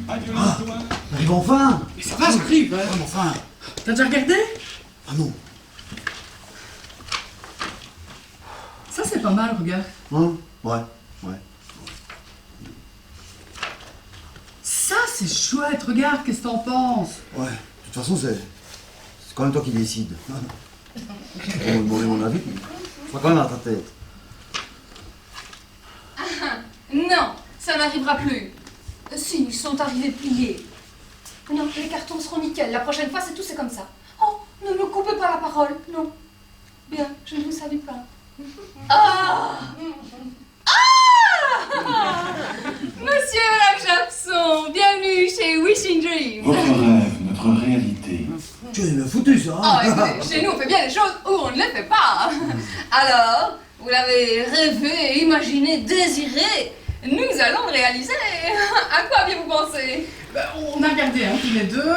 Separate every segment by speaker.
Speaker 1: Adieu,
Speaker 2: Ah,
Speaker 1: toi.
Speaker 2: on arrive enfin.
Speaker 1: Mais ça va, j'arrive.
Speaker 2: Ouais, mais enfin.
Speaker 1: T'as déjà regardé?
Speaker 2: Ah non.
Speaker 1: Ça, c'est pas mal, regarde.
Speaker 2: Hein? Ouais, ouais.
Speaker 1: Ça, c'est chouette, regarde, qu'est-ce que t'en penses?
Speaker 2: Ouais, de toute façon, c'est quand même toi qui décides. On me demander mon avis, je crois quand même à ta tête.
Speaker 3: Non, ça n'arrivera plus. Si, ils sont arrivés pliés. Non, les cartons seront nickel. La prochaine fois, c'est comme ça. Oh, ne me coupez pas la parole, non. Bien, je ne vous savais pas. Ah! Ah! Monsieur et Madame Japson, bienvenue chez Wishing Dream.
Speaker 4: Votre rêve, notre réalité.
Speaker 2: Tu es bien foutu, ça,
Speaker 3: Ah,
Speaker 2: hein?
Speaker 3: écoutez, chez nous, on fait bien les choses où on ne les fait pas. Alors, vous l'avez rêvé, imaginé, désiré. Nous allons le réaliser. À quoi aviez-vous pensé?
Speaker 1: On a regardé, hein, tous les deux,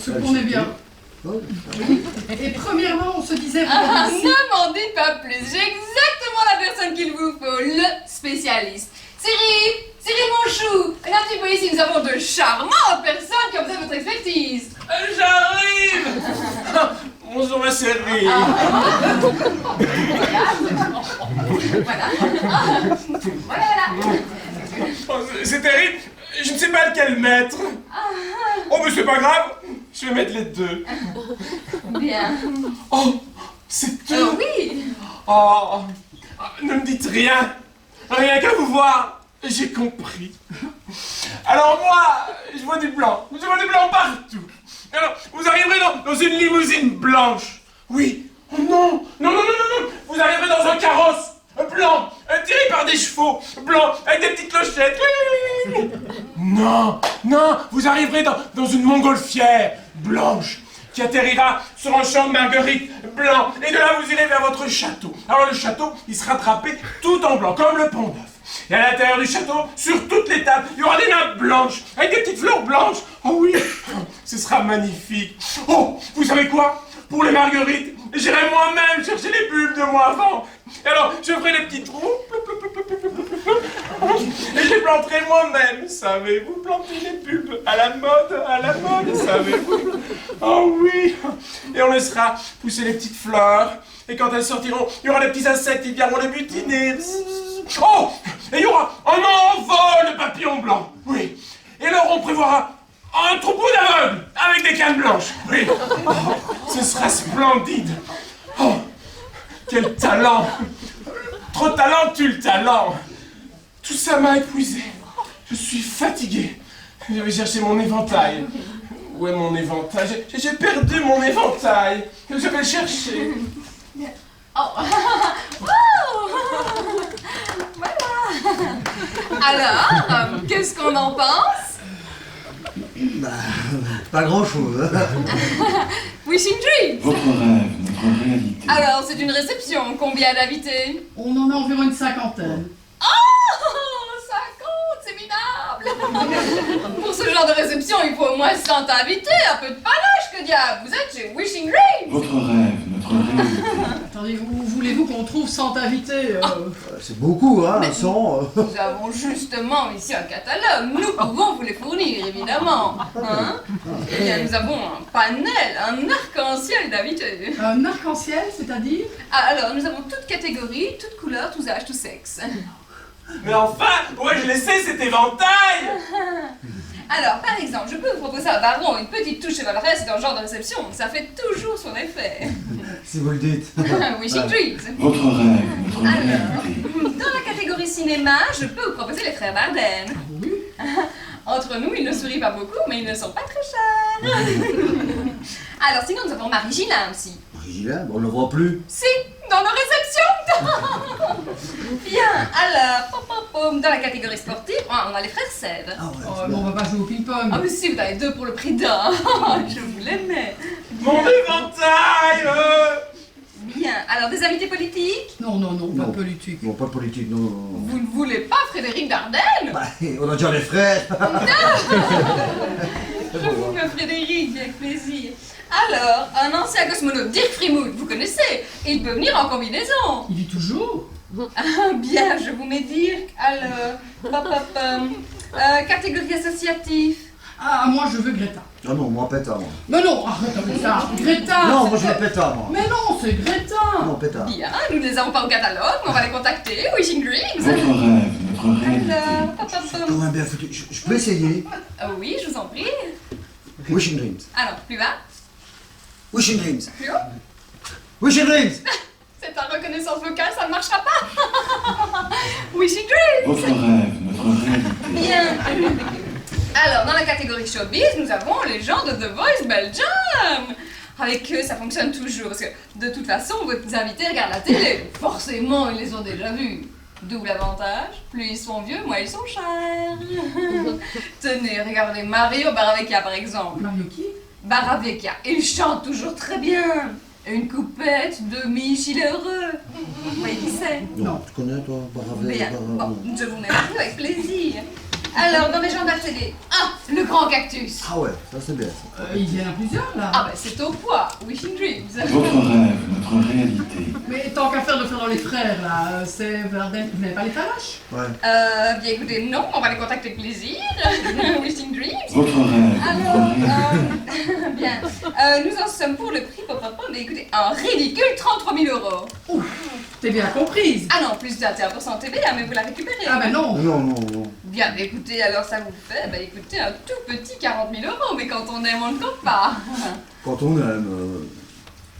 Speaker 1: ce qu'on est bien.
Speaker 2: Ouais.
Speaker 1: Et premièrement, on se disait...
Speaker 3: Ah,
Speaker 1: regarde ici.
Speaker 3: ne m'en dites pas plus. J'ai exactement la personne qu'il vous faut, le spécialiste. Cyril mon chou, et un petit peu ici, nous avons de charmantes personnes qui ont besoin de votre expertise.
Speaker 5: J'arrive. Bonjour ma chérie.
Speaker 3: Voilà. Voilà.
Speaker 5: Oh, c'est terrible, je ne sais pas lequel mettre. Oh mais c'est pas grave, je vais mettre les deux.
Speaker 3: Bien.
Speaker 5: Oh, c'est tout.
Speaker 3: Oui.
Speaker 5: Oh, ne me dites rien. Rien qu'à vous voir, j'ai compris. Alors moi, je vois du blanc. Je vois du blanc partout. Alors, vous arriverez dans une limousine blanche. Oui. Oh non, non, non, non, non, non. Vous arriverez dans un carrosse blanc, tiré par des chevaux blancs, avec des petites clochettes. Non, non, vous arriverez dans une montgolfière blanche qui atterrira sur un champ de marguerites blanc. Et de là, vous irez vers votre château. Alors le château, il sera drapé tout en blanc, comme le Pont Neuf. Et à l'intérieur du château, sur toutes les tables, il y aura des nappes blanches, avec des petites fleurs blanches. Oh oui, ce sera magnifique. Oh, vous savez quoi? Pour les marguerites, j'irai moi-même chercher les bulbes de moi avant. Et alors, je ferai les petits trous. Et je les planterai moi-même, savez-vous, planter les bulbes à la mode, savez-vous. Oh oui. Et on laissera pousser les petites fleurs. Et quand elles sortiront, il y aura des petits insectes qui viendront les butiner. Oh! Et il y aura un envol de papillons blancs. Oui. Et alors on prévoira un troupeau d'aveugles avec des cannes blanches. Oui. Oh, ce sera splendide. Oh, quel talent. Trop talentueux le talent. Tout ça m'a épuisé. Je suis fatigué. Je vais chercher mon éventail. Où est mon éventail? J'ai perdu mon éventail. Je vais le chercher.
Speaker 3: Oh. Wow. Voilà. Alors, qu'est-ce qu'on en pense?
Speaker 2: Bah, pas grand-chose.
Speaker 3: Wishing Dream.
Speaker 4: Votre rêve, notre réalité.
Speaker 3: Alors, c'est une réception. Combien d'invités?
Speaker 1: On en a environ une cinquantaine.
Speaker 3: Oh, 50, c'est minable. Pour ce genre de réception, il faut au moins 100 invités. Un peu de panache, que diable. Vous êtes chez Wishing Dream.
Speaker 4: Votre rêve, notre réalité.
Speaker 1: Attendez, voulez-vous qu'on trouve 100 invités
Speaker 2: C'est beaucoup, hein, 100.
Speaker 3: Nous avons justement ici un catalogue. Nous pouvons vous les fournir, évidemment. Hein? Eh bien, nous avons un panel, un arc-en-ciel d'invités.
Speaker 1: Un arc-en-ciel, c'est-à-dire?
Speaker 3: Ah, alors, nous avons toutes catégories, toutes couleurs, tous âges, tous sexes.
Speaker 5: Mais enfin, pourrais-je laisser cet éventail?
Speaker 3: Alors, par exemple, je peux vous proposer un baron, une petite touche chevaleresque dans le genre de réception. Ça fait toujours son effet.
Speaker 2: Si vous le dites.
Speaker 3: Wishing Dreams.
Speaker 4: Votre rêve, notre
Speaker 3: Alors,
Speaker 4: réalité.
Speaker 3: dans la catégorie cinéma, je peux vous proposer les frères Bardem.
Speaker 1: Oui.
Speaker 3: Entre nous, ils ne sourient pas beaucoup, mais ils ne sont pas très chers. Alors, sinon, nous avons Marie Gillin aussi.
Speaker 2: Marie-Gillin, on ne le voit plus.
Speaker 3: Si, dans nos réceptions. Bien, alors, pom, pom, pom, dans la catégorie sportive, on a les frères Sèvres.
Speaker 2: Ah ouais.
Speaker 1: Oh, mais on va pas jouer au ping-pong.
Speaker 3: Ah mais si, vous avez deux pour le prix d'un. Je vous l'aimais.
Speaker 5: Mon éventail.
Speaker 3: Bien, alors des invités politiques?
Speaker 1: Non, non, non, pas
Speaker 2: Non.
Speaker 1: politique.
Speaker 2: Non, pas de politique, non.
Speaker 3: Vous ne voulez pas Frédéric Dardenne?
Speaker 2: Bah, on a déjà les frères.
Speaker 3: Je vous mets Frédéric, avec plaisir. Alors, un ancien cosmonaute, Dirk Frimoud, vous connaissez? Il peut venir en combinaison.
Speaker 1: Il vit toujours?
Speaker 3: Ah, bien, je vous mets Dirk. Alors, catégorie associative.
Speaker 1: Ah, moi je veux Greta.
Speaker 2: Ah non, moi Péta, moi.
Speaker 1: Mais non, arrête avec ça. Greta.
Speaker 2: Non,
Speaker 1: c'est
Speaker 2: moi je veux
Speaker 1: pas-
Speaker 2: Péta, moi.
Speaker 1: Mais non, c'est Greta.
Speaker 2: Non, Péta.
Speaker 3: Bien, nous ne les avons pas au catalogue, mais on va les contacter. Wishing Dreams.
Speaker 4: Votre rêve, notre réalité.
Speaker 3: Alors,
Speaker 2: Quand même bien foutu. Je peux essayer.
Speaker 3: oui, je vous en prie.
Speaker 2: Wishing Dreams.
Speaker 3: Alors, plus bas,
Speaker 2: Wishing Dreams.
Speaker 3: plus haut.
Speaker 2: Wishing Dreams.
Speaker 3: C'est ta reconnaissance vocale, ça ne marchera pas. Wishing Dreams.
Speaker 4: Votre rêve, notre réalité.
Speaker 3: Bien. Alors, dans la catégorie showbiz, nous avons les gens de The Voice Belgium. Avec eux, ça fonctionne toujours, parce que de toute façon, vos invités regardent la télé. Forcément, ils les ont déjà vus. Double avantage, plus ils sont vieux, moins ils sont chers. Tenez, regardez Mario Baravecchia par exemple.
Speaker 1: Mario qui?
Speaker 3: Baravecchia, il chante toujours très bien. Une coupette de Michel Heureux. Vous voyez qui c'est?
Speaker 2: Non, tu connais toi, Baravé,
Speaker 3: Bien.
Speaker 2: Baravé.
Speaker 3: Bon, je vous mets un peu avec plaisir. Alors, dans les gens de la télé, le grand cactus.
Speaker 2: Ah ouais, ça c'est bien. Ça.
Speaker 1: Ils viennent à plusieurs là.
Speaker 3: Ah ben c'est au poids, Wishing Dreams.
Speaker 4: Votre rêve, notre réalité.
Speaker 1: Mais tant qu'à faire de faire dans les frères là, c'est Verden. Vous n'avez pas les tâches?
Speaker 2: Ouais.
Speaker 3: Bien écoutez, non, on va les contacter avec plaisir. Wishing Dreams.
Speaker 4: Votre rêve,
Speaker 3: Alors,
Speaker 4: notre réalité.
Speaker 3: bien. Nous en sommes pour le prix, papa, mais écoutez, un ridicule 33 000 €.
Speaker 1: Ouf, t'es bien comprise.
Speaker 3: Ah non, plus de 21% TVA, mais vous la récupérez.
Speaker 1: Ah ben non.
Speaker 2: Non, non, non.
Speaker 3: Bien, écoutez, alors ça vous fait, écoutez, un tout petit 40 000 €, mais quand on aime, on ne compte pas.
Speaker 2: Quand on aime.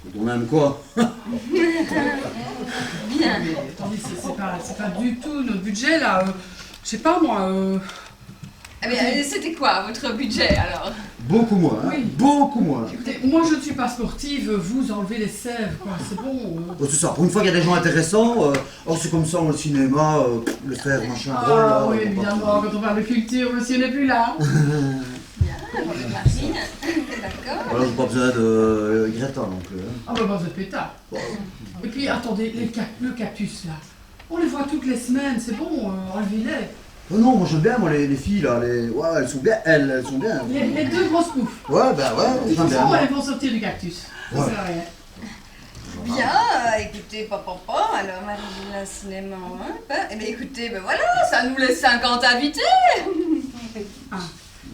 Speaker 2: Quand on aime quoi?
Speaker 3: Bien.
Speaker 1: Mais attendez, c'est pas du tout notre budget là. Je sais pas moi.
Speaker 3: Eh bien, c'était quoi votre budget alors?
Speaker 2: Beaucoup moins, hein.
Speaker 1: Oui.
Speaker 2: Beaucoup moins.
Speaker 1: Écoutez, moi je ne suis pas sportive, vous enlevez les sèves quoi, c'est bon.
Speaker 2: Oh, c'est ça, pour une fois qu'il y a des gens intéressants, or c'est comme ça dans le cinéma, le faire machin drôle là.
Speaker 1: Ah oui,
Speaker 2: on va pas
Speaker 1: évidemment, quand on parle de culture, monsieur n'est plus là.
Speaker 3: Bien, Marine. D'accord.
Speaker 2: Voilà, j'ai pas besoin de Greta non plus. Hein.
Speaker 1: Ah bah vous êtes pétard. Et puis attendez, le cactus là, on les voit toutes les semaines, c'est bon, enlevez-les.
Speaker 2: Oh non, moi j'aime bien moi les filles là, ouais, elles sont bien, elles sont bien.
Speaker 1: Les deux grosses poufs.
Speaker 2: Ouais, bah ouais,
Speaker 1: De toute
Speaker 2: j'aime bien.
Speaker 1: façon,
Speaker 2: moi.
Speaker 1: elles vont sortir du cactus. Ça
Speaker 2: Ouais.
Speaker 1: sert à rien.
Speaker 3: Bien, écoutez, papa, alors Marie-Lina Cinéma, hein, eh bien écoutez, voilà, ça nous laisse 50 invités.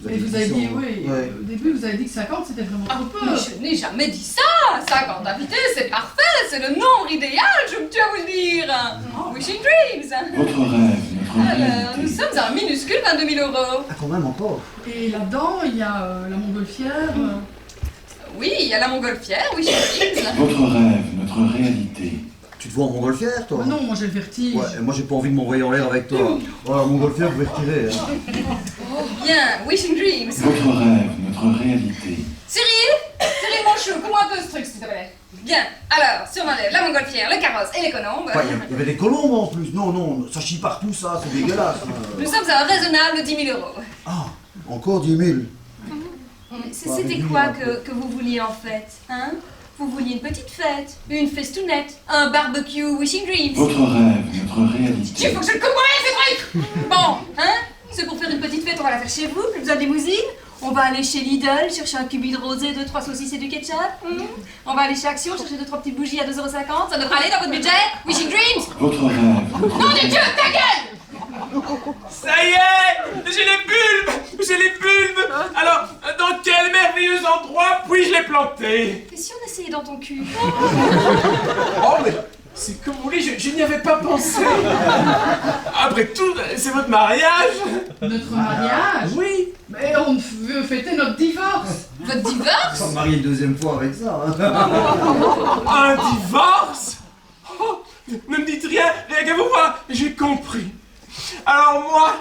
Speaker 1: Et vous avez dit,
Speaker 2: ça,
Speaker 1: oui,
Speaker 2: ouais.
Speaker 1: au début vous avez dit que 50 c'était vraiment trop peu.
Speaker 3: Mais je n'ai jamais dit ça. 50 invités, c'est parfait, c'est le nombre idéal, je me tue à vous le dire. Wishing Dreams.
Speaker 4: Votre rêve, notre
Speaker 3: Alors, nous
Speaker 4: réalité.
Speaker 3: sommes à un minuscule 22 000 €.
Speaker 2: Ah quand même encore.
Speaker 1: Et là-dedans, il y a la montgolfière.
Speaker 3: Oui, il y a la montgolfière, Wishing Dreams.
Speaker 4: Votre rêve, notre réalité.
Speaker 2: Tu te vois en montgolfière toi?
Speaker 1: Ah non, moi j'ai le vertige.
Speaker 2: Ouais, et moi j'ai pas envie de m'envoyer en l'air avec toi. Voilà, montgolfière vous pouvez retirer. Hein.
Speaker 3: Bien, Wishing Dreams.
Speaker 4: Votre rêve, notre réalité.
Speaker 3: Cyril mon chou, comment un peu ce truc s'il te plaît. Bien, alors, si on enlève la montgolfière, le carrosse et les colombes,
Speaker 2: Enfin, il y avait des colombes en plus. Non, non, ça chie partout ça, c'est dégueulasse.
Speaker 3: nous sommes à un raisonnable 10 000 €.
Speaker 2: Ah, encore 10 000.
Speaker 3: C'était quoi que vous vouliez en fait, hein? Vous vouliez une petite fête, une festounette, un barbecue Wishing Dreams.
Speaker 4: Votre rêve, notre réalité.
Speaker 3: Il faut que je le coupe moi-même, ces trucs. Bon, hein? C'est pour faire une petite fête, on va la faire chez vous, plus besoin de limousine. On va aller chez Lidl, chercher un cubi de rosé, 2-3 saucisses et du ketchup. On va aller chez Action, chercher 2-3 petites bougies à 2,50 €. Ça devrait aller dans votre budget? Wishing Dreams.
Speaker 4: Votre rêve, notre
Speaker 3: Nom de Dieu, ta gueule!
Speaker 5: Ça y est, j'ai les bulbes. Alors, dans quel merveilleux endroit puis-je les planter?
Speaker 3: Et si on essayait dans ton cul?
Speaker 5: Oh mais c'est comme vous voulez, je n'y avais pas pensé. Après tout, c'est votre mariage.
Speaker 1: Notre mariage.
Speaker 5: Oui.
Speaker 1: Mais on veut fêter notre divorce.
Speaker 3: Votre divorce?
Speaker 2: On va me marier une deuxième fois avec ça. Hein.
Speaker 5: Un divorce? Oh, ne me dites rien, rien qu'à vous voir, j'ai compris. Alors moi,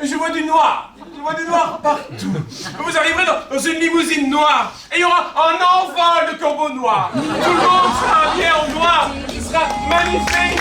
Speaker 5: je vois du noir. Je vois du noir partout. Vous arriverez dans une limousine noire et il y aura un envol de corbeaux noirs. Tout le monde sera habillé en noir. Ce sera magnifique.